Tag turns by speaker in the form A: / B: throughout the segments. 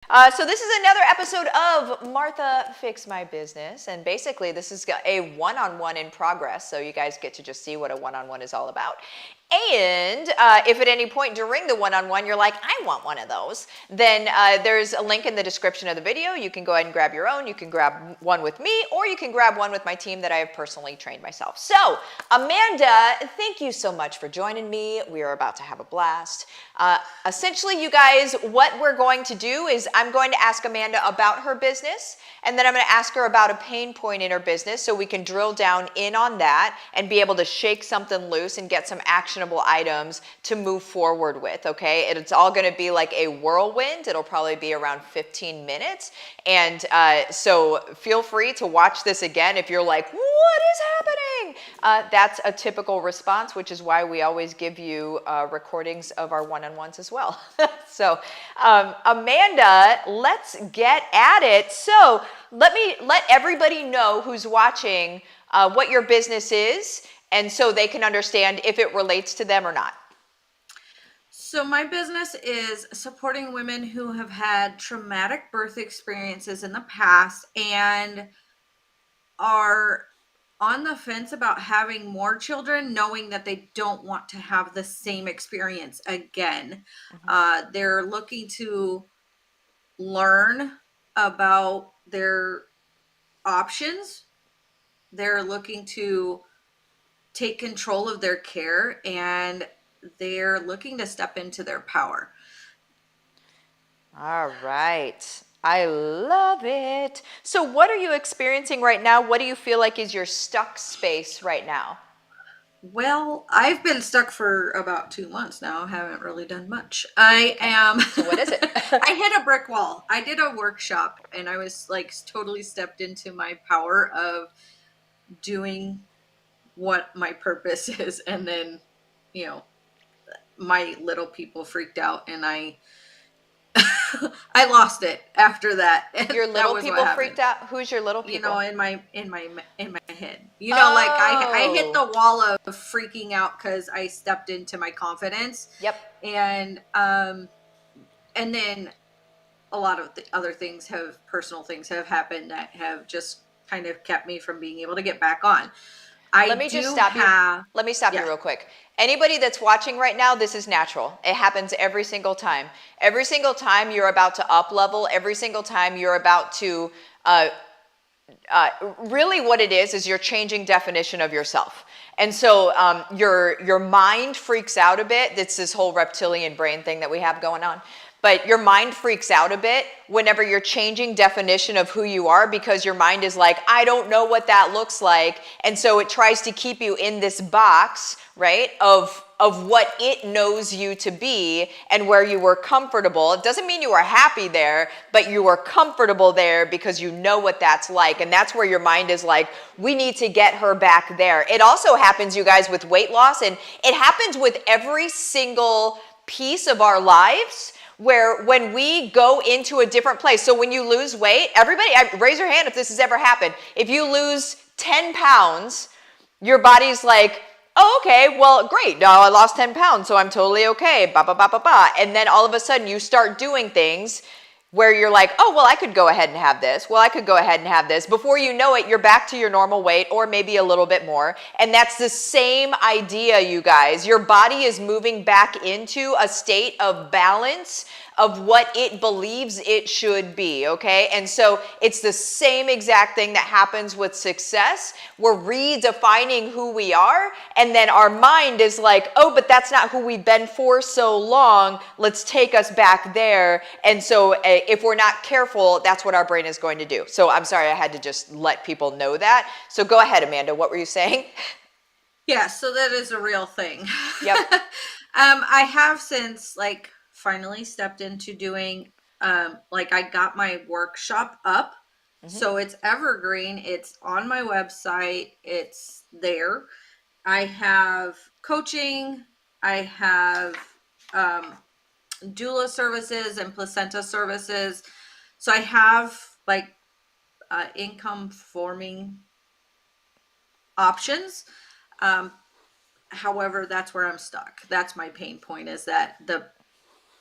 A: So this is another episode of Martha Fix My Business, and basically this is a one-on-one in progress, so you guys get to just see what a one-on-one is all about. And if at any point during the one-on-one you're like, I want one of those, then there's a link in the description of the video. You can go ahead and grab your own. You can grab one with me, or you can grab one with my team that I have personally trained myself. So Amanda, thank you so much for joining me. We are about to have a blast. Essentially, you guys, what we're going to do is I'm going to ask Amanda about her business, and then I'm going to ask her about a pain point in her business so we can drill down in on that and be able to shake something loose and get some actionable items to move forward with, okay? It's all going to be like a whirlwind. It'll probably be around 15 minutes. And so feel free to watch this again if you're like, what is happening? That's a typical response, which is why we always give you recordings of our one-on-ones as well. So Amanda, let's get at it. So let everybody know who's watching what your business is, and so they can understand if it relates to them or not.
B: So my business is supporting women who have had traumatic birth experiences in the past and are on the fence about having more children, knowing that they don't want to have the same experience again. They're looking to learn about their options. They're looking to take control of their care, and they're looking to step into their power.
A: All right. I love it. So what are you experiencing right now? What do you feel like is your stuck space right now?
B: Well, I've been stuck for about 2 months now. Haven't really done much. I am.
A: So what is it?
B: I hit a brick wall. I did a workshop and I was like totally stepped into my power of doing what my purpose is. And then, you know, my little people freaked out and I lost it after that.
A: Your little people freaked out? Who's your little people?
B: In my head. Like I hit the wall of freaking out because I stepped into my confidence.
A: Yep.
B: And then a lot of the other things personal things have happened that have just kind of kept me from being able to get back on.
A: Let me stop you real quick. Anybody that's watching right now, this is natural. It happens every single time. Every single time you're about to up level, every single time you're about to, really what it is you're changing definition of yourself. And so your mind freaks out a bit. It's this whole reptilian brain thing that we have going on. But your mind freaks out a bit whenever you're changing definition of who you are, because your mind is like, I don't know what that looks like. And so it tries to keep you in this box, right, of what it knows you to be and where you were comfortable. It doesn't mean you are happy there, but you are comfortable there because you know what that's like. And that's where your mind is like, we need to get her back there. It also happens, you guys, with weight loss, and it happens with every single piece of our lives, where when we go into a different place. So when you lose weight, everybody, raise your hand if this has ever happened. If you lose 10 pounds, your body's like, oh, okay, well, great. Now I lost 10 pounds, so I'm totally okay. Ba, ba, ba, ba, ba. And then all of a sudden you start doing things where you're like, oh, well, I could go ahead and have this. Well, I could go ahead and have this. Before you know it, you're back to your normal weight or maybe a little bit more. And that's the same idea, you guys. Your body is moving back into a state of balance of what it believes it should be, okay? And so it's the same exact thing that happens with success. We're redefining who we are, and then our mind is like, oh, but that's not who we've been for so long. Let's take us back there. And so if we're not careful, that's what our brain is going to do. So I'm sorry, I had to just let people know that. So go ahead, Amanda. What were you saying?
B: Yeah, so that is a real thing.
A: Yep.
B: I have since finally stepped into doing I got my workshop up. So it's evergreen. It's on my website. It's there. I have coaching. I have doula services and placenta services. So I have income forming options. However, that's where I'm stuck. That's my pain point, is that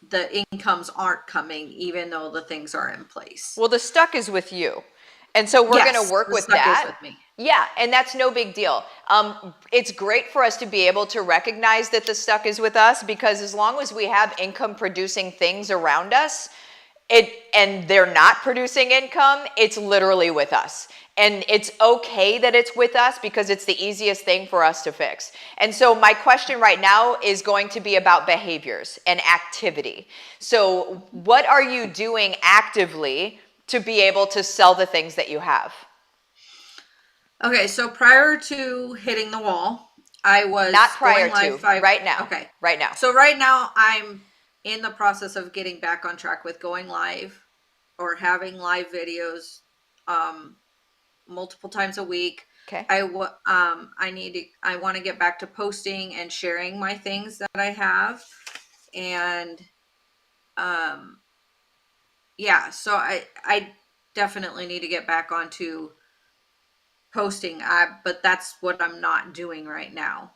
B: the incomes aren't coming, even though the things are in place.
A: Well, the stuck is with you. And so we're going
B: Yes,
A: to work
B: the
A: with
B: stuck is
A: that.
B: with me.
A: Yeah, and that's no big deal. It's great for us to be able to recognize that the stuck is with us, because as long as we have income producing things around us, and they're not producing income, it's literally with us. And it's okay that it's with us, because it's the easiest thing for us to fix. And so my question right now is going to be about behaviors and activity. So what are you doing actively to be able to sell the things that you have?
B: Okay, so prior to hitting the wall, I
A: Not
B: was
A: prior
B: going live
A: to,
B: five.
A: right now.
B: Okay.
A: Right now.
B: So right now I'm in the process of getting back on track with going live or having live videos multiple times a week.
A: Okay.
B: I want to get back to posting and sharing my things that I have. And yeah, so I definitely need to get back onto posting. But that's what I'm not doing right now.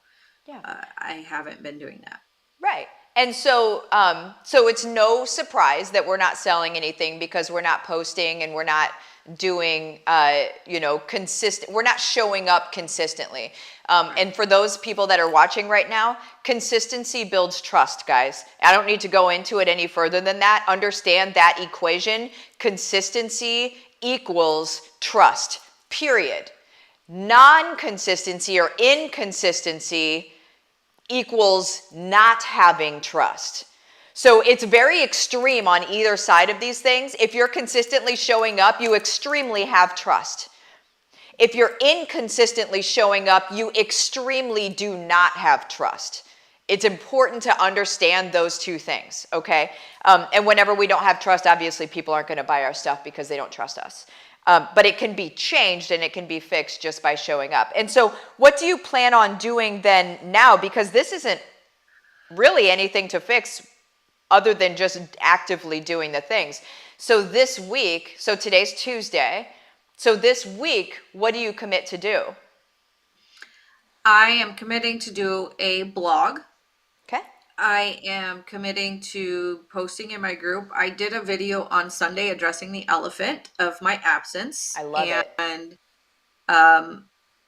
A: Yeah.
B: I haven't been doing that.
A: Right. And so, so it's no surprise that we're not selling anything, because we're not posting and we're not doing, consistent. We're not showing up consistently.
B: Right.
A: And for those people that are watching right now, consistency builds trust, guys. I don't need to go into it any further than that. Understand that equation. Consistency equals trust, period. Non-consistency or inconsistency equals not having trust. So it's very extreme on either side of these things. If you're consistently showing up, you extremely have trust. If you're inconsistently showing up, you extremely do not have trust. It's important to understand those two things, okay? And whenever we don't have trust, obviously people aren't going to buy our stuff because they don't trust us. But it can be changed and it can be fixed just by showing up. And so what do you plan on doing then now? Because this isn't really anything to fix other than just actively doing the things. So this week, so today's Tuesday, so this week, what do you commit to do?
B: I am committing to do a blog.
A: Okay.
B: I am committing to posting in my group. I did a video on Sunday addressing the elephant of my absence.
A: I love it.
B: And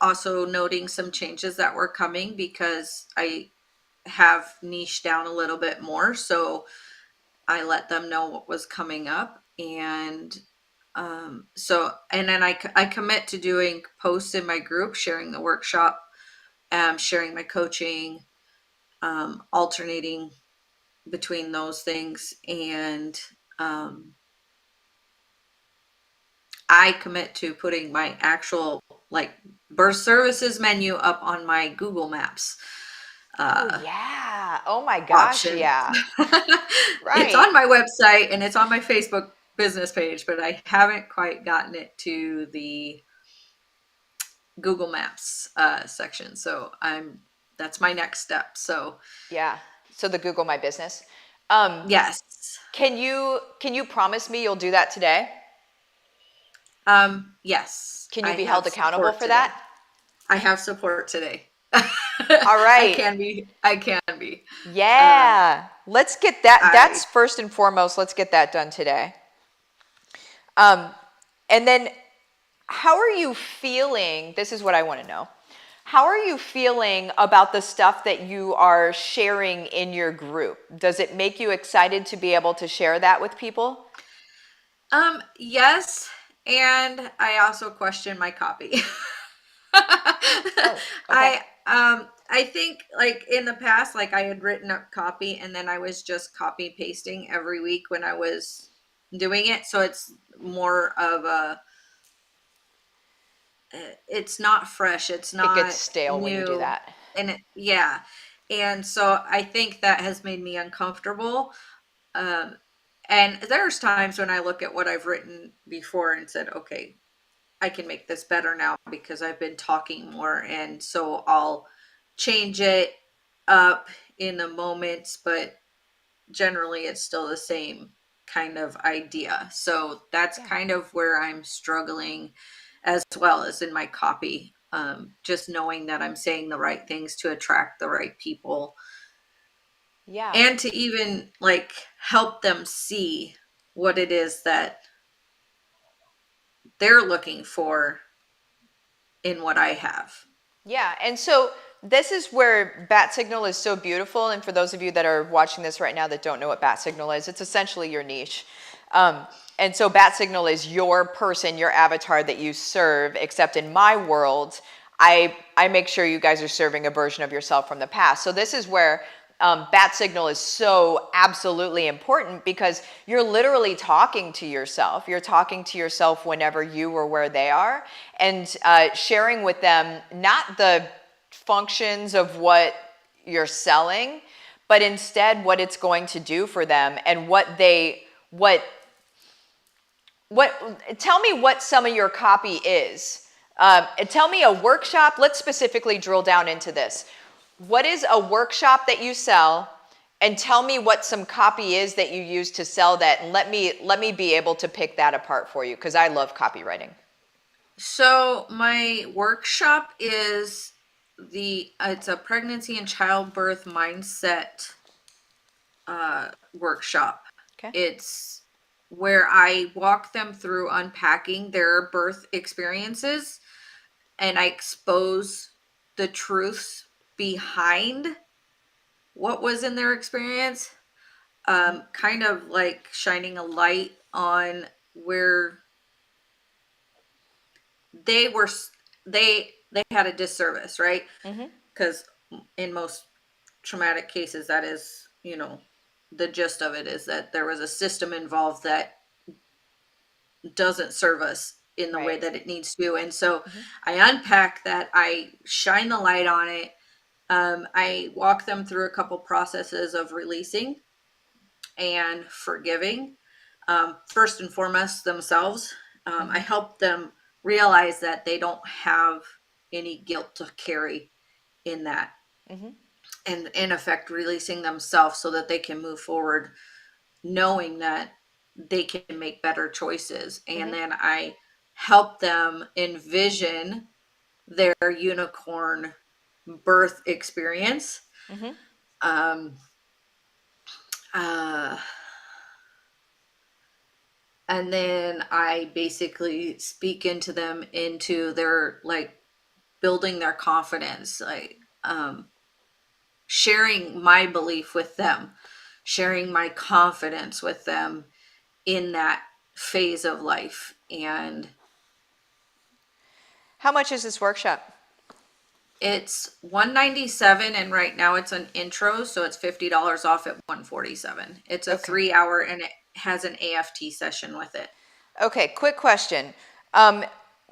B: also noting some changes that were coming, because I have niched down a little bit more. So I let them know what was coming up. And and then I commit to doing posts in my group, sharing the workshop, sharing my coaching, alternating between those things. And I commit to putting my actual like birth services menu up on my Google Maps.
A: Oh yeah. Oh my gosh,
B: Option.
A: yeah.
B: It's
A: Right.
B: on my website and it's on my Facebook business page, but I haven't quite gotten it to the Google Maps section. So that's my next step. So
A: Yeah. So the Google My Business.
B: yes.
A: Can you promise me you'll do that today?
B: Yes.
A: Can
B: I
A: you be
B: have
A: held accountable
B: support
A: for
B: today.
A: that?
B: I have support today.
A: All
B: I
A: right.
B: can be. I can be.
A: Yeah. Let's get that.
B: I
A: That's first and foremost. Let's get that done today. And then how are you feeling? This is what I want to know. How are you feeling about the stuff that you are sharing in your group? Does it make you excited to be able to share that with people?
B: yes, and I also question my copy.
A: Oh, okay.
B: I think like in the past, like I had written up copy and then I was just copy pasting every week when I was doing it. So it's more of it's not fresh, it's
A: It gets
B: not
A: stale when you do
B: new.
A: that.
B: Yeah. And so I think that has made me uncomfortable. Um, and there's times when I look at what I've written before and said, okay, I can make this better now because I've been talking more. And so I'll change it up in the moments, but generally it's still the same kind of idea. So that's
A: Yeah.
B: kind of where I'm struggling as well as in my copy. Just knowing that I'm saying the right things to attract the right people.
A: Yeah.
B: and to even like help them see what it is that they're looking for in what I have.
A: Yeah, and so this is where bat signal is so beautiful. And for those of you that are watching this right now that don't know what bat signal is, it's essentially your niche. And so bat signal is your person, your avatar that you serve, except in my world, I make sure you guys are serving a version of yourself from the past. So this is where bat signal is so absolutely important, because you're literally talking to yourself. You're talking to yourself whenever you or where they are, and sharing with them not the functions of what you're selling, but instead what it's going to do for them, and what tell me what some of your copy is. Tell me a workshop. Let's specifically drill down into this. What is a workshop that you sell? And tell me what some copy is that you use to sell that. And let me be able to pick that apart for you, because I love copywriting.
B: So my workshop is it's a pregnancy and childbirth mindset workshop.
A: Okay.
B: It's where I walk them through unpacking their birth experiences, and I expose the truths behind what was in their experience, kind of like shining a light on where they were they had a disservice, right?
A: Mm-hmm.
B: Because in most traumatic cases, that is, the gist of it is that there was a system involved that doesn't serve us in the way
A: Right.
B: that it needs to. And so I unpack that, I shine the light on it. I walk them through a couple processes of releasing and forgiving. First and foremost, themselves. I help them realize that they don't have any guilt to carry in that.
A: Mm-hmm.
B: And in effect, releasing themselves so that they can move forward, knowing that they can make better choices. And then I help them envision their unicorn birth experience.
A: Mm-hmm.
B: Um, uh, and then I basically speak into them into their like building their confidence, like sharing my belief with them, sharing my confidence with them in that phase of life. And
A: How much is this workshop?
B: it's $197, and right now it's an intro, so it's $50 off at $147. It's a
A: Okay.
B: 3 hour, and it has an AFT session with it.
A: Okay, quick question.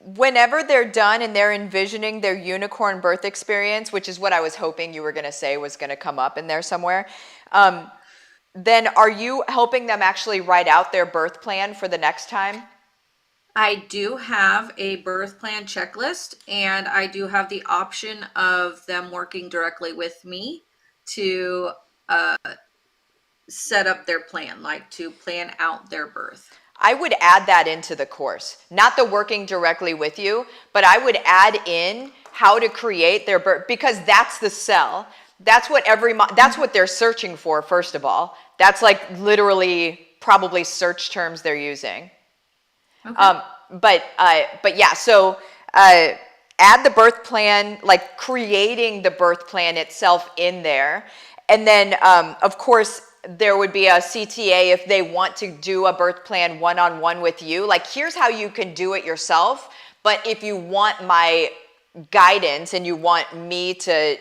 A: Whenever they're done and they're envisioning their unicorn birth experience, which is what I was hoping you were going to say was going to come up in there somewhere, then are you helping them actually write out their birth plan for the next time?
B: I do have a birth plan checklist, and I do have the option of them working directly with me to set up their plan, like to plan out their birth.
A: I would add that into the course, not the working directly with you, but I would add in how to create their birth, because that's the sell. That's what that's what they're searching for, first of all. That's like literally probably search terms they're using.
B: Okay.
A: But yeah, so add the birth plan, like creating the birth plan itself in there. And then, of course, there would be a CTA if they want to do a birth plan one-on-one with you. Like, here's how you can do it yourself. But if you want my guidance and you want me to,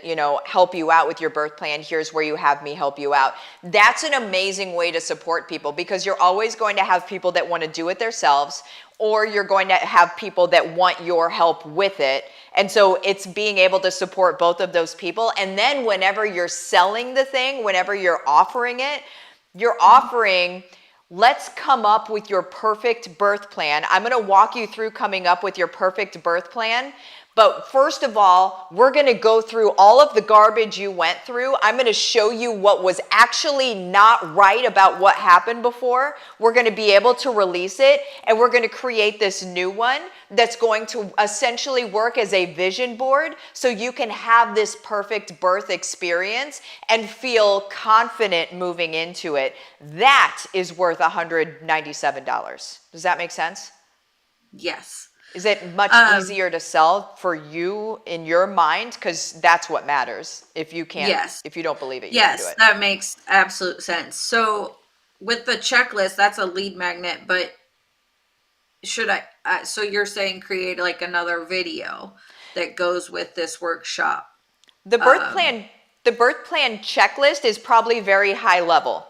A: help you out with your birth plan, here's where you have me help you out. That's an amazing way to support people, because you're always going to have people that want to do it themselves, or you're going to have people that want your help with it. And so it's being able to support both of those people. And then whenever you're selling the thing, whenever you're offering it, you're offering, let's come up with your perfect birth plan. I'm going to walk you through coming up with your perfect birth plan. But first of all, we're going to go through all of the garbage you went through. I'm going to show you what was actually not right about what happened before. We're going to be able to release it, and we're going to create this new one that's going to essentially work as a vision board so you can have this perfect birth experience and feel confident moving into it. That is worth $197. Does that make sense?
B: Yes.
A: Is it much easier to sell for you in your mind? Because that's what matters. If you can't,
B: Yes.
A: if you don't believe it, you don't do
B: Yes,
A: it.
B: that makes absolute sense. So with the checklist, that's a lead magnet, but should so you're saying create like another video that goes with this workshop?
A: The birth plan, the birth plan checklist is probably very high level.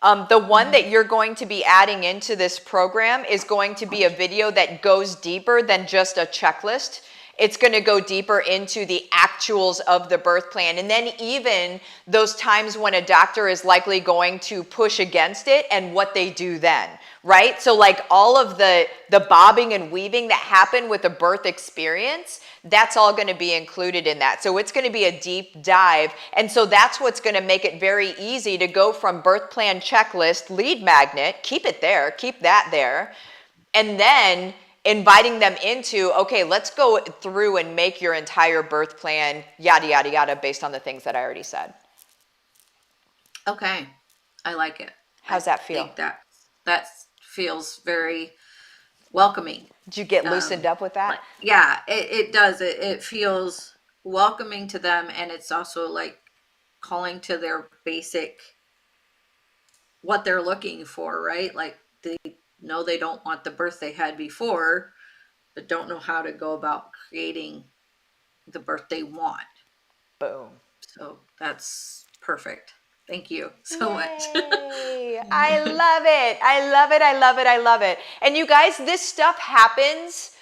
A: The one that you're going to be adding into this program is going to be a video that goes deeper than just a checklist. It's going to go deeper into the actuals of the birth plan. And then even those times when a doctor is likely going to push against it and what they do then, right? So like all of the bobbing and weaving that happened with the birth experience, that's all going to be included in that. So it's going to be a deep dive. And so that's what's going to make it very easy to go from birth plan checklist, lead magnet, keep it there, keep that there, and then inviting them into, okay, let's go through and make your entire birth plan, yada, yada, yada, based on the things that I already said.
B: Okay. I like it.
A: How's that feel?
B: I think that feels very welcoming.
A: Did you get loosened up with that?
B: Yeah, it does. It feels welcoming to them, and it's also like calling to their basic what they're looking for, right? Like they know they don't want the birth they had before, but don't know how to go about creating the birth they want.
A: Boom.
B: So that's perfect. Thank you so much.
A: I love it. I love it. I love it. I love it. And you guys, this stuff happens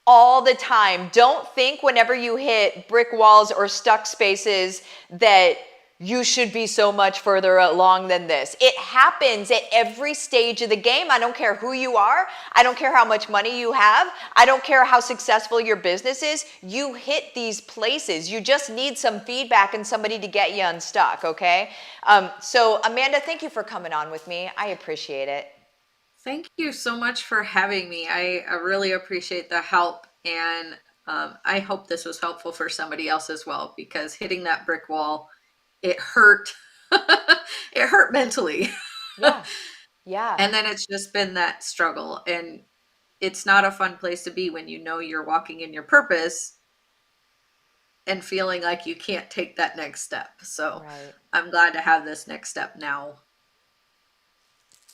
A: all the time. Don't think whenever you hit brick walls or stuck spaces that you should be so much further along than this. It happens at every stage of the game. I don't care who you are. I don't care how much money you have. I don't care how successful your business is. You hit these places. You just need some feedback and somebody to get you unstuck, okay? So Amanda, thank you for coming on with me. I appreciate it.
B: Thank you so much for having me. I really appreciate the help, and I hope this was helpful for somebody else as well, because hitting that brick wall, it hurt. It hurt mentally.
A: Yeah. Yeah.
B: And then it's just been that struggle, and it's not a fun place to be when you know you're walking in your purpose and feeling like you can't take that next step. So
A: Right.
B: I'm glad to have this next step now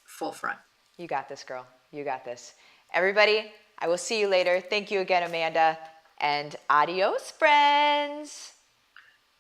B: full front.
A: You got this, girl. You got this. Everybody, I will see you later. Thank you again, Amanda. And adios, friends.